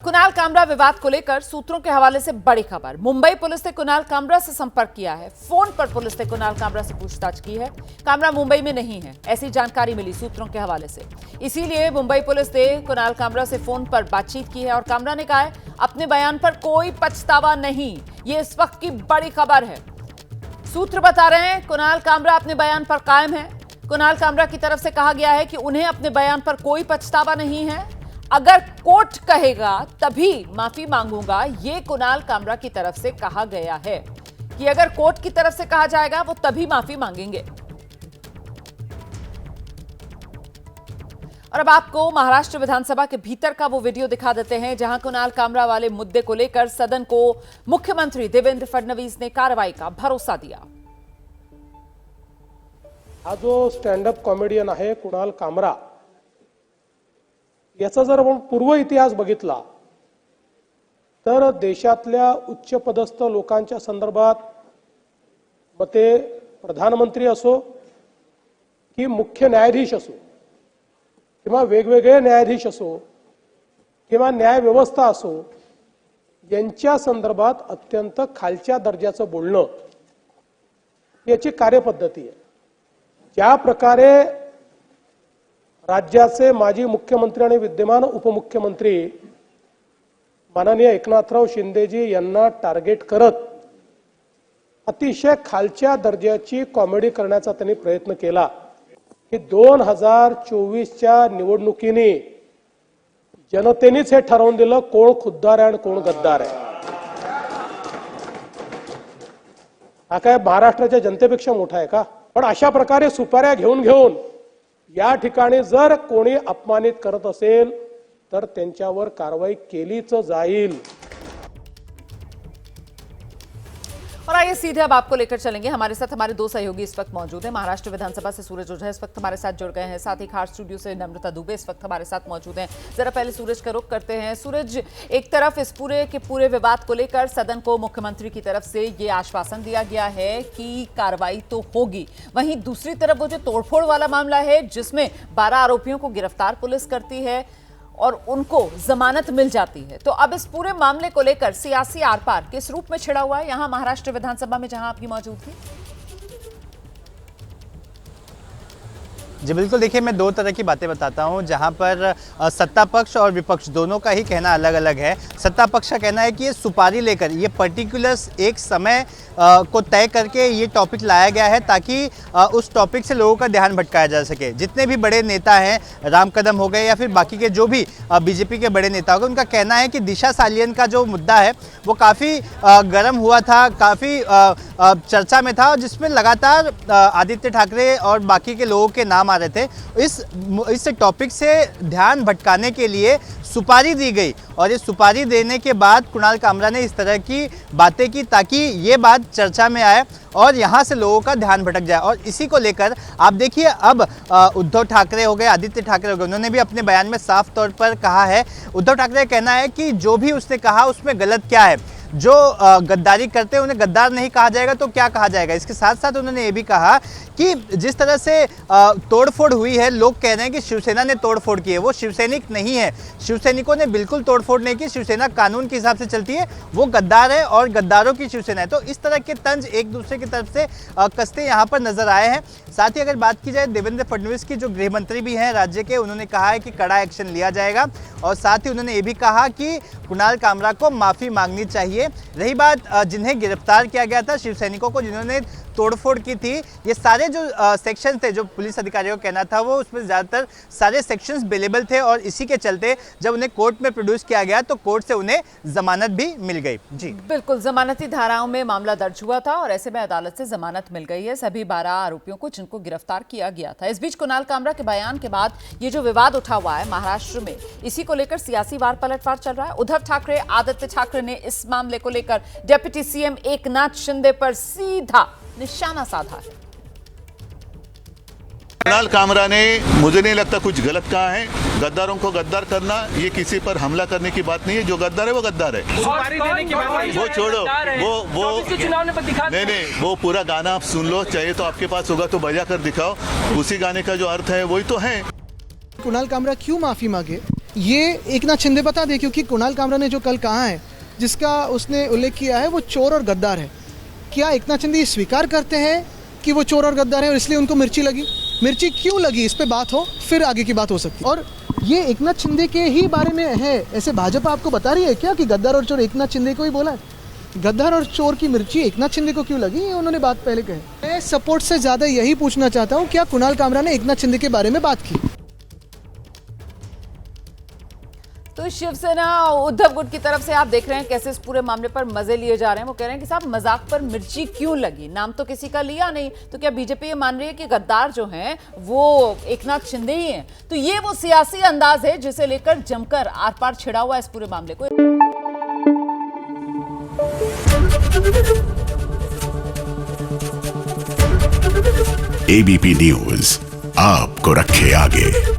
कुणाल कामरा विवाद को लेकर सूत्रों के हवाले से बड़ी खबर। मुंबई पुलिस ने कुणाल कामरा से संपर्क किया है। फोन पर पुलिस ने कुणाल कामरा से पूछताछ की है। कामरा मुंबई में नहीं है, ऐसी जानकारी मिली सूत्रों के हवाले से। इसीलिए मुंबई पुलिस ने कुणाल कामरा से फोन पर बातचीत की है और कामरा ने कहा है अपने बयान पर कोई पछतावा नहीं। ये इस वक्त की बड़ी खबर है। सूत्र बता रहे हैं कुणाल कामरा अपने बयान पर कायम है। कुणाल कामरा की तरफ से कहा गया है कि उन्हें अपने बयान पर कोई पछतावा नहीं है। अगर कोर्ट कहेगा तभी माफी मांगूंगा, ये कुणाल कामरा की तरफ से कहा गया है कि अगर कोर्ट की तरफ से कहा जाएगा वो तभी माफी मांगेंगे। और अब आपको महाराष्ट्र विधानसभा के भीतर का वो वीडियो दिखा देते हैं जहां कुणाल कामरा वाले मुद्दे को लेकर सदन को मुख्यमंत्री देवेंद्र फडणवीस ने कार्रवाई का भरोसा दिया। हा जो स्टँडअप कॉमेडियन आहे कुणाल कामरा, याचा जर आपण पूर्व इतिहास बघितला तर देशातल्या उच्च पदस्थ लोकांच्या संदर्भात मग ते प्रधानमंत्री असो की मुख्य न्यायाधीश असो किंवा वेगवेगळे न्यायाधीश असो किंवा न्याय व्यवस्था असो, यांच्या संदर्भात अत्यंत खालच्या दर्जाचं बोलणं याची कार्यपद्धती आहे। ज्या प्रकारे राज्याचे माजी मुख्यमंत्री आणि विद्यमान उपमुख्यमंत्री माननीय एकनाथराव शिंदेजी यांना टार्गेट करत अतिशय खालच्या दर्जाची कॉमेडी करण्याचा त्यांनी प्रयत्न केला की 2024च्या निवडणुकीने जनतेनेच हे ठरवून दिलं कोण खुद्दार आहे आणि कोण गद्दार आहे। हा काय महाराष्ट्राच्या जनतेपेक्षा मोठा आहे का? पण अशा प्रकारे सुपाऱ्या घेऊन या ठिकाणी जर कोणी अपमानित करत असेल तर त्यांच्यावर कारवाई केलीच जाईल। और आइए सीधे अब आपको लेकर चलेंगे। हमारे साथ हमारे दो सहयोगी इस वक्त मौजूद हैं। महाराष्ट्र विधानसभा से सूरज ओझा इस वक्त हमारे साथ जुड़ गए हैं, साथ ही खास स्टूडियो से नम्रता दुबे इस वक्त हमारे साथ मौजूद हैं। जरा पहले सूरज का रुख करते हैं। सूरज, एक तरफ इस पूरे के पूरे विवाद को लेकर सदन को मुख्यमंत्री की तरफ से ये आश्वासन दिया गया है कि कार्रवाई तो होगी, वहीं दूसरी तरफ वो जो तोड़फोड़ वाला मामला है जिसमें 12 आरोपियों को गिरफ्तार पुलिस करती है और उनको जमानत मिल जाती है। तो अब इस पूरे मामले को लेकर सियासी आर पार किस रूप में छिड़ा हुआ है यहां महाराष्ट्र विधानसभा में जहां आपकी मौजूद थी? जी बिल्कुल, देखिए मैं दो तरह की बातें बताता हूं जहां पर सत्ता पक्ष और विपक्ष दोनों का ही कहना अलग अलग है। सत्ता पक्ष का कहना है कि ये सुपारी लेकर ये पर्टिकुलर्स एक समय को तय करके ये टॉपिक लाया गया है ताकि उस टॉपिक से लोगों का ध्यान भटकाया जा सके। जितने भी बड़े नेता हैं, राम कदम हो गए या फिर बाकी के जो भी बीजेपी के बड़े नेता हो गए, उनका कहना है कि दिशा सालियन का जो मुद्दा है वो काफ़ी गर्म हुआ था, काफ़ी चर्चा में था, जिसमें लगातार आदित्य ठाकरे और बाकी के लोगों के नाम आ रहे थे। इस टॉपिक से ध्यान भटकाने के लिए सुपारी दी गई और इस सुपारी देने के बाद कुणाल कामरा ने इस तरह की बातें की ताकि ये बात चर्चा में आए और यहाँ से लोगों का ध्यान भटक जाए। और इसी को लेकर आप देखिए अब उद्धव ठाकरे हो गए, आदित्य ठाकरे हो गए, उन्होंने भी अपने बयान में साफ तौर पर कहा है। उद्धव ठाकरे का कहना है कि जो भी उसने कहा उसमें गलत क्या है, जो गद्दारी करते हैं उन्हें गद्दार नहीं कहा जाएगा तो क्या कहा जाएगा। इसके साथ साथ उन्होंने ये भी कहा कि जिस तरह से तोड़फोड़ हुई है, लोग कह रहे हैं कि शिवसेना ने तोड़फोड़ की है, वो शिवसैनिक नहीं है। शिवसैनिकों ने बिल्कुल तोड़फोड़ नहीं की, शिवसेना कानून के हिसाब से चलती है, वो गद्दार है और गद्दारों की शिवसेना है। तो इस तरह के तंज एक दूसरे की तरफ से कसते यहाँ पर नजर आए हैं। साथ ही अगर बात की जाए देवेंद्र फडणवीस की, जो गृह मंत्री भी हैं राज्य के, उन्होंने कहा है कि कड़ा एक्शन लिया जाएगा और साथ ही उन्होंने ये भी कहा कि कुणाल कामरा को माफ़ी मांगनी चाहिए। रही बात जिन्हें गिरफ्तार किया गया था, शिवसैनिकों को जिन्होंने तोड़फोड़ की थी, ये सारे जो सेक्शन थे, जो पुलिस अधिकारियों का कहना था वो उसमें ज़्यादातर सारे सेक्शंस अवेलेबल थे और इसी के चलते जब उन्हें कोर्ट में प्रोड्यूस किया गया तो कोर्ट से उन्हें जमानत भी मिल गई। जी बिल्कुल, जमानती धाराओं में मामला दर्ज हुआ था और ऐसे में अदालत से जमानत मिल गई है सभी 12 आरोपियों को जिनको गिरफ्तार किया गया था। इस बीच कुणाल कामरा के बयान के बाद ये जो विवाद उठा हुआ है महाराष्ट्र में, इसी को लेकर सियासी वार पलटवार चल रहा है। उद्धव ठाकरे, आदित्य ठाकरे ने इस मामले को लेकर डिप्टी सीएम एकनाथ शिंदे पर सीधा निशाना साधा है। कुणाल कामरा ने, मुझे नहीं लगता कुछ गलत कहा है। गद्दारों को गद्दार करना ये किसी पर हमला करने की बात नहीं है। जो गद्दार है वो गद्दार है, वो छोड़ो, वो नहीं, वो पूरा गाना आप सुन लो, चाहिए तो आपके पास होगा तो बजा कर दिखाओ, उसी गाने का जो अर्थ है वही तो है। कुणाल कामरा क्यों माफी मांगे ये एकनाथ शिंदे बता दे, क्योंकि कुणाल कामरा ने जो कल कहा है, जिसका उसने उल्लेख किया है, वो चोर और गद्दार है। क्या एकनाथ शिंदे ये स्वीकार करते हैं कि वो चोर और गद्दार है और इसलिए उनको मिर्ची लगी? मिर्ची क्यों लगी, इस पे बात हो, फिर आगे की बात हो सकती है। और ये एकनाथ शिंदे के ही बारे में है, ऐसे भाजपा आपको बता रही है क्या कि गद्दार और चोर एकनाथ शिंदे को ही बोला है? गद्दार और चोर की मिर्ची एकनाथ शिंदे को क्यों लगी, ये उन्होंने बात पहले कही। मैं सपोर्ट से ज़्यादा यही पूछना चाहता हूँ, क्या कुणाल कामरा ने एकनाथ शिंदे के बारे में बात की? तो शिवसेना उद्धव गुट की तरफ से आप देख रहे हैं कैसे इस पूरे मामले पर मजे लिए जा रहे हैं। वो कह रहे हैं कि साहब मजाक पर मिर्ची क्यों लगी, नाम तो किसी का लिया नहीं, तो क्या बीजेपी ये मान रही है कि गद्दार जो हैं वो एकनाथ शिंदे ही हैं? तो ये वो सियासी अंदाज है जिसे लेकर जमकर आर पार छिड़ा हुआ है इस पूरे मामले को। एबीपी न्यूज आपको रखे आगे।